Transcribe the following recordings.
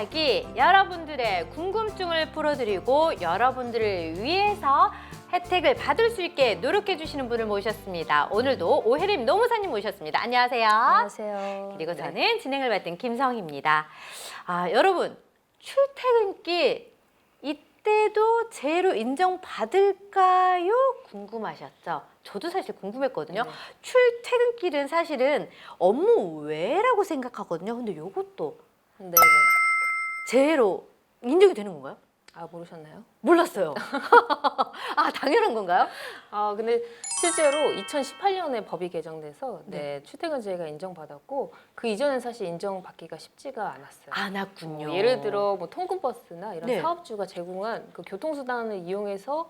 이야기, 여러분들의 궁금증을 풀어드리고 여러분들을 위해서 혜택을 받을 수 있게 노력해 주시는 분을 모셨습니다. 오늘도 오혜림 노무사님 모셨습니다. 안녕하세요. 안녕하세요. 그리고 네. 저는 진행을 맡은 김성희입니다. 여러분, 출퇴근길 이때도 제로 인정받을까요? 궁금하셨죠? 저도 사실 궁금했거든요. 네. 출퇴근길은 사실은 업무 외라고 생각하거든요. 근데 이것도 네. 제로 인정이 되는 건가요? 아, 모르셨나요? 몰랐어요. 당연한 건가요? 근데 실제로 2018년에 법이 개정돼서 출퇴근제가 인정받았고 그 이전엔 사실 인정받기가 쉽지가 않았어요. 안 왔군요. 예를 들어 뭐 통근버스나 이런 네. 사업주가 제공한 그 교통수단을 이용해서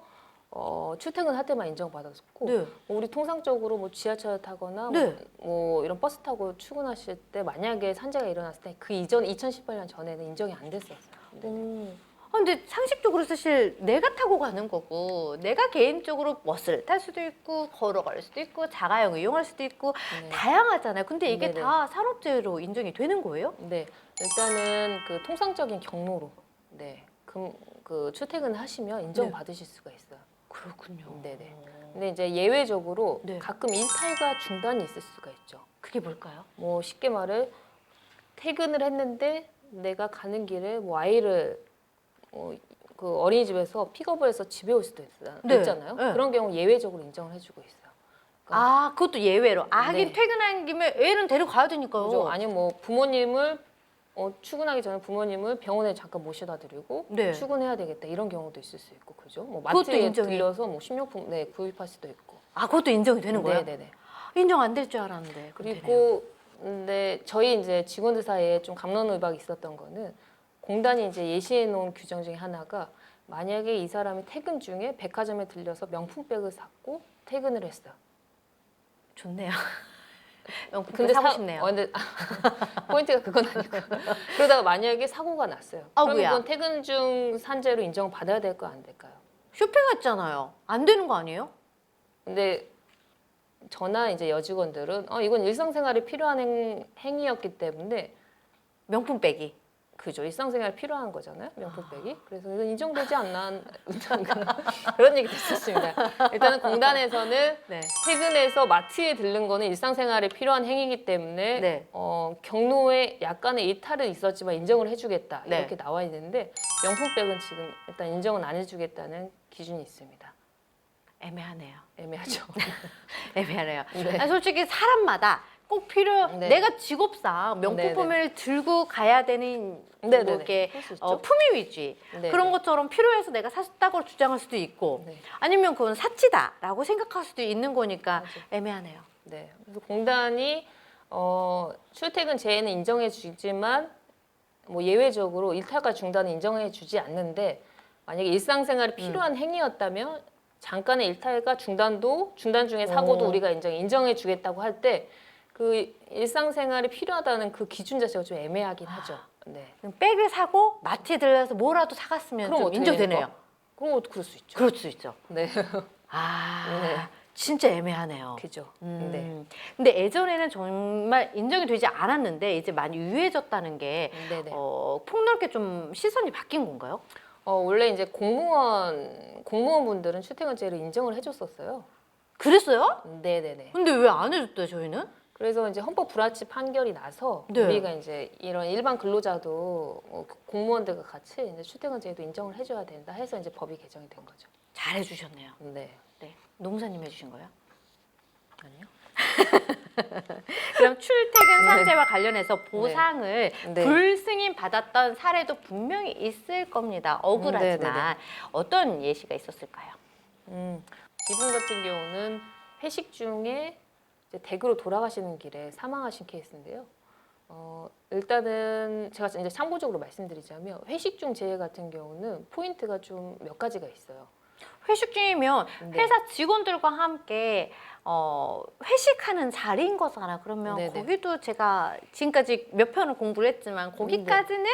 출퇴근할 때만 인정받았고 네. 우리 통상적으로 뭐 지하철 타거나 네. 뭐 이런 버스 타고 출근하실 때 만약에 산재가 일어났을 때 그 이전 2018년 전에는 인정이 안 됐었어요. 네. 근데 상식적으로 사실 내가 타고 가는 거고 내가 개인적으로 버스를 탈 수도 있고 걸어갈 수도 있고 자가용 이용할 수도 있고 네. 다양하잖아요. 근데 이게 네네. 다 산업재해로 인정이 되는 거예요? 네, 일단은 그 통상적인 경로로 그 출퇴근을 하시면 인정받으실 수가 있어요. 그렇군요. 네네. 근데 이제 예외적으로 네. 가끔 일탈과 중단이 있을 수가 있죠. 그게 뭘까요? 뭐 쉽게 말해 퇴근을 했는데 내가 가는 길에 뭐 아이를 그 어린이집에서 픽업을 해서 집에 올 수도 네. 있잖아요. 네. 그런 경우 예외적으로 인정을 해주고 있어요. 그것도 예외로. 하긴 네. 퇴근한 김에 애는 데려가야 되니까요. 그죠? 아니면 뭐 부모님을 출근하기 전에 부모님을 병원에 잠깐 모셔다 드리고 네. 출근해야 되겠다 이런 경우도 있을 수 있고 그죠? 뭐 그것도 마트에 인정이- 들려서 뭐 식료품 구입할 수도 있고. 그것도 인정이 되는 거예요? 네네네. 인정 안 될 줄 알았는데. 그럼 되네요. 그리고 근데 저희 이제 직원들 사이에 좀 갑론을박이 있었던 거는 공단이 이제 예시해 놓은 규정 중에 하나가 만약에 이 사람이 퇴근 중에 백화점에 들려서 명품백을 샀고 퇴근을 했어. 좋네요. 명품 근데 사고 싶네요. 근데 포인트가 그건 아니고 그러다가 만약에 사고가 났어요. 그러면 아이고야. 그건 퇴근 중 산재로 인정받아야 될 거 안 될까요? 쇼핑했잖아요. 안 되는 거 아니에요? 근데 저나 이제 여직원들은 이건 일상생활에 필요한 행위였기 때문에 명품 빼기. 그죠. 일상생활에 필요한 거잖아요. 명품백이. 그래서 이건 인정되지 않나 그런 얘기도 있었습니다. 일단은 공단에서는 네. 퇴근해서 마트에 들른 거는 일상생활에 필요한 행위이기 때문에 네. 경로에 약간의 이탈은 있었지만 인정을 해주겠다 네. 이렇게 나와 있는데 명품백은 지금 일단 인정은 안 해주겠다는 기준이 있습니다. 애매하네요. 애매하죠. 애매하네요. 네. 솔직히 사람마다 꼭 네. 내가 직업상 명품품을 들고 가야 되는 네네네. 뭐 이렇게 그럴 수 있죠. 품위 위주의 네. 그런 것처럼 필요해서 내가 샀다고 주장할 수도 있고 네. 아니면 그건 사치다라고 생각할 수도 있는 거니까 맞아. 애매하네요. 네. 그래서 공단이 출퇴근 제외는 인정해 주지만 뭐 예외적으로 일탈과 중단은 인정해 주지 않는데 만약에 일상생활에 필요한 행위였다면 잠깐의 일탈과 중단 중에 사고도 우리가 인정해 주겠다고 할 때 그 일상생활에 필요하다는 그 기준 자체가 좀 애매하긴 하죠. 네. 백을 사고 마트에 들려서 뭐라도 사갔으면 그럼 좀 어떻게 인정되네요. 됩니까? 그럼 그럴 수 있죠. 그럴 수 있죠. 네. 네. 진짜 애매하네요. 그죠. 네. 근데 예전에는 정말 인정이 되지 않았는데 이제 많이 유해졌다는 게 네네. 폭넓게 좀 시선이 바뀐 건가요? 원래 이제 공무원분들은 출퇴근제를 인정을 해줬었어요. 그랬어요? 네네네. 근데 왜 안 해줬대요, 저희는? 그래서 이제 헌법 불합치 판결이 나서 네. 우리가 이제 이런 일반 근로자도 공무원들과 같이 이제 출퇴근제도 인정을 해줘야 된다 해서 이제 법이 개정이 된 거죠. 잘 해주셨네요. 네. 네. 노무사님 해주신 거예요? 아니요. 그럼 출퇴근 산재와 관련해서 보상을 네. 불승인 받았던 사례도 분명히 있을 겁니다. 억울하지만 네네네. 어떤 예시가 있었을까요? 이분 같은 경우는 회식 중에 이제 댁으로 돌아가시는 길에 사망하신 케이스인데요. 일단은 제가 이제 참고적으로 말씀드리자면 회식 중 재해 같은 경우는 포인트가 좀 몇 가지가 있어요. 회식 중이면 네. 회사 직원들과 함께 회식하는 자리인 거잖아요. 그러면 네네. 거기도 제가 지금까지 몇 편을 공부를 했지만 거기까지는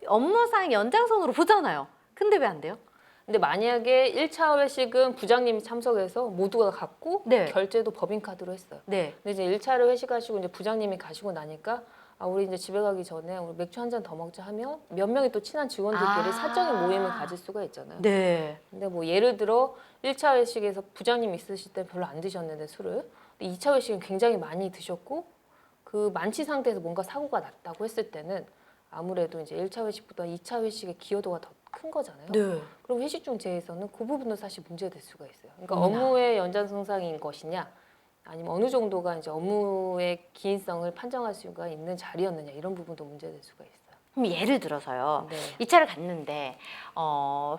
업무상 연장선으로 보잖아요. 근데 왜 안 돼요? 근데 만약에 1차 회식은 부장님이 참석해서 모두가 갔고 네. 결제도 법인카드로 했어요. 네. 근데 이제 1차를 회식하시고 이제 부장님이 가시고 나니까 우리 이제 집에 가기 전에 우리 맥주 한 잔 더 먹자 하면 몇 명이 또 친한 직원들끼리 사적인 모임을 가질 수가 있잖아요. 네. 근데 뭐 예를 들어 1차 회식에서 부장님 있으실 때 별로 안 드셨는데 술을 2차 회식은 굉장히 많이 드셨고 그 만취 상태에서 뭔가 사고가 났다고 했을 때는 아무래도 이제 1차 회식보다 2차 회식의 기여도가 더 큰 거잖아요. 네. 그럼 회식 중 제에서는 그 부분도 사실 문제될 수가 있어요. 그러니까 어머나. 업무의 연장선상인 것이냐 아니면 어느 정도가 이제 업무의 기인성을 판정할 수가 있는 자리였느냐 이런 부분도 문제될 수가 있어요. 그럼 예를 들어서요. 네. 2차를 갔는데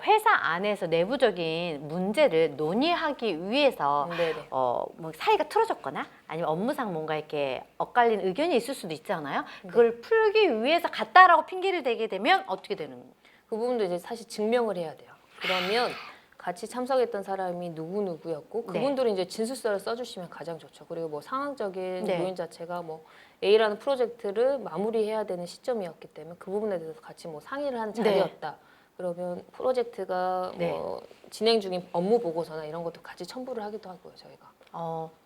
회사 안에서 내부적인 문제를 논의하기 위해서 네네. 뭐 사이가 틀어졌거나 아니면 업무상 뭔가 이렇게 엇갈린 의견이 있을 수도 있잖아요. 그걸 풀기 위해서 갔다라고 핑계를 대게 되면 어떻게 되는 거예요? 그 부분도 이제 사실 증명을 해야 돼요. 그러면 같이 참석했던 사람이 누구였고 네. 그분들은 이제 진술서를 써주시면 가장 좋죠. 그리고 뭐 상황적인 네. 요인 자체가 뭐 A라는 프로젝트를 마무리해야 되는 시점이었기 때문에 그 부분에 대해서 같이 뭐 상의를 하는 자리였다. 그러면 프로젝트가 네. 뭐 진행 중인 업무 보고서나 이런 것도 같이 첨부를 하기도 하고요, 저희가.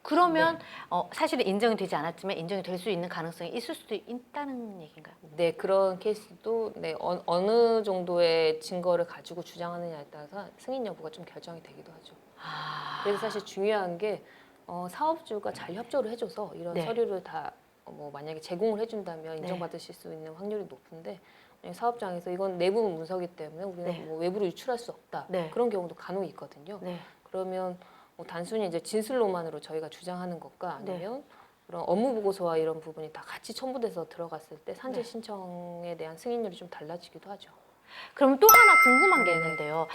그러면 사실은 인정이 되지 않았지만 인정이 될 수 있는 가능성이 있을 수도 있다는 얘기인가요? 네, 그런 케이스도 어느 정도의 증거를 가지고 주장하느냐에 따라서 승인 여부가 좀 결정이 되기도 하죠. 그래서 사실 중요한 게 사업주가 잘 협조를 해줘서 이런 네. 서류를 다 뭐 만약에 제공을 해준다면 인정받으실 수 있는 확률이 높은데 사업장에서 이건 내부 문서기 때문에 우리는 네. 뭐 외부로 유출할 수 없다. 네. 그런 경우도 간혹 있거든요. 네. 그러면 뭐 단순히 이제 진술로만으로 저희가 주장하는 것과 네. 아니면 그런 업무 보고서와 이런 부분이 다 같이 첨부돼서 들어갔을 때 산재 네. 신청에 대한 승인율이 좀 달라지기도 하죠. 그럼 또 하나 궁금한 게 네네. 있는데요.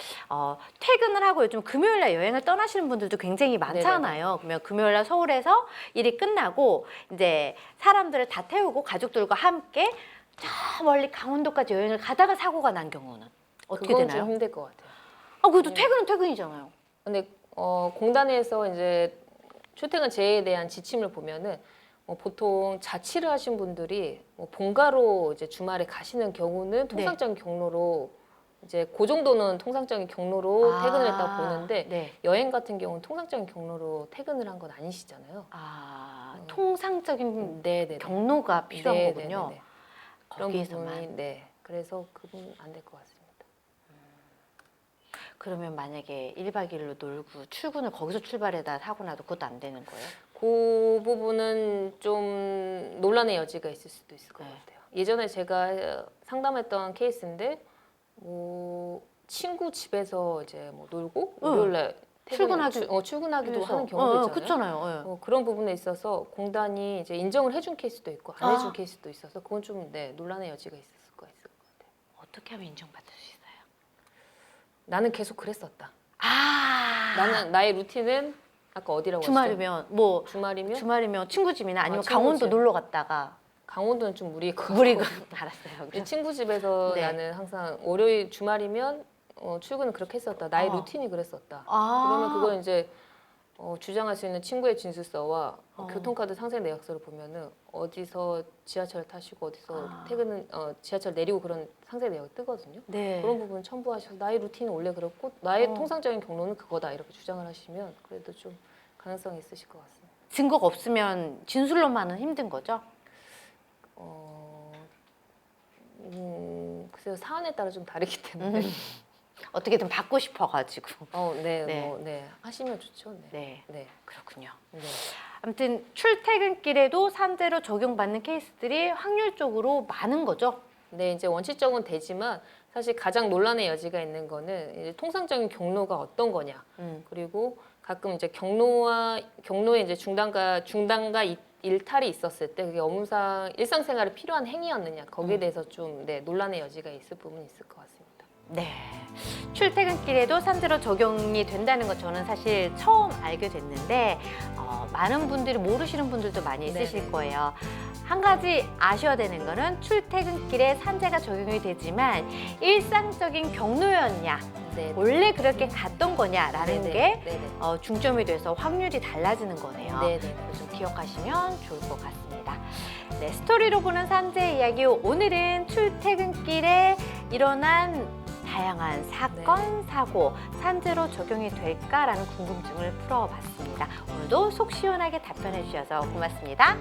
퇴근을 하고 요즘 금요일 날 여행을 떠나시는 분들도 굉장히 많잖아요. 그러면 금요일 날 서울에서 일이 끝나고 이제 사람들을 다 태우고 가족들과 함께 저 멀리 강원도까지 여행을 가다가 사고가 난 경우는 어떻게 그건 되나요? 좀 힘들 것 같아요. 그래도 퇴근은 퇴근이잖아요. 근데 공단에서 이제 출퇴근 제해에 대한 지침을 보면은 보통 자취를 하신 분들이 본가로 이제 주말에 가시는 경우는 통상적인 경로로 이제 그 정도는 통상적인 경로로 퇴근을 했다고 보는데 네. 여행 같은 경우는 통상적인 경로로 퇴근을 한 건 아니시잖아요. 통상적인 네네. 경로가 필요한 네네네네. 거군요. 그런 거기에서만. 부분이 네. 그래서 그분 안 될 것 같습니다. 그러면 만약에 1박 2일로 놀고 출근을 거기서 출발해다 사고 나도 그것도 안 되는 거예요? 그 부분은 좀 논란의 여지가 있을 수도 있을 것 네. 같아요. 예전에 제가 상담했던 케이스인데 친구 집에서 이제 놀고 월요일날 출근하기도 하는 경우도 있잖아요. 그렇잖아요. 그런 부분에 있어서 공단이 이제 인정을 해준 케이스도 있고 안 해준 케이스도 있어서 그건 좀 논란의 여지가 있을 것 같아요. 어떻게 하면 인정받을 수 있어요? 나는 계속 그랬었다. 나는 나의 루틴은 아까 어디라고 주말이면 주말이면 주말이면 친구 집이나 아니면 친구 강원도 집. 놀러 갔다가 강원도는 좀 무리일 것 같고 무리가 알았어요. 이 친구 집에서 네. 나는 항상 월요일 주말이면 출근을 그렇게 했었다. 나의 루틴이 그랬었다. 그러면 그걸 이제 주장할 수 있는 친구의 진술서와 교통카드 상세 내역서를 보면은 어디서 지하철 타시고 어디서 퇴근은 지하철 내리고 그런 상세 내역이 뜨거든요. 네. 그런 부분 첨부하셔서 나의 루틴은 원래 그렇고 나의 통상적인 경로는 그거다 이렇게 주장을 하시면 그래도 좀 가능성이 있으실 것 같습니다. 증거가 없으면 진술로만은 힘든 거죠? 글쎄요 사안에 따라 좀 다르기 때문에 어떻게든 받고 싶어가지고. 네, 네. 하시면 좋죠. 네. 그렇군요. 네. 아무튼 출퇴근길에도 산재로 적용받는 케이스들이 확률적으로 많은 거죠? 네, 이제 원칙적으로는 되지만 사실 가장 논란의 여지가 있는 거는 이제 통상적인 경로가 어떤 거냐. 그리고 가끔 이제 경로에 이제 중단과 일탈이 있었을 때 그게 업무상 일상생활에 필요한 행위였느냐. 거기에 대해서 좀 논란의 여지가 있을 부분이 있을 것 같습니다. 네. 출퇴근길에도 산재로 적용이 된다는 거 저는 사실 처음 알게 됐는데 많은 분들이 모르시는 분들도 많이 있으실 네네. 거예요. 한 가지 아셔야 되는 거는 출퇴근길에 산재가 적용이 되지만 일상적인 경로였냐, 네. 원래 그렇게 갔던 거냐라는 게 네네. 중점이 돼서 확률이 달라지는 거네요. 네네. 좀 기억하시면 좋을 것 같습니다. 네, 스토리로 보는 산재 이야기 오늘은 출퇴근길에 일어난 다양한 사건, 사고, 산재로 적용이 될까라는 궁금증을 풀어봤습니다. 오늘도 속 시원하게 답변해 주셔서 고맙습니다.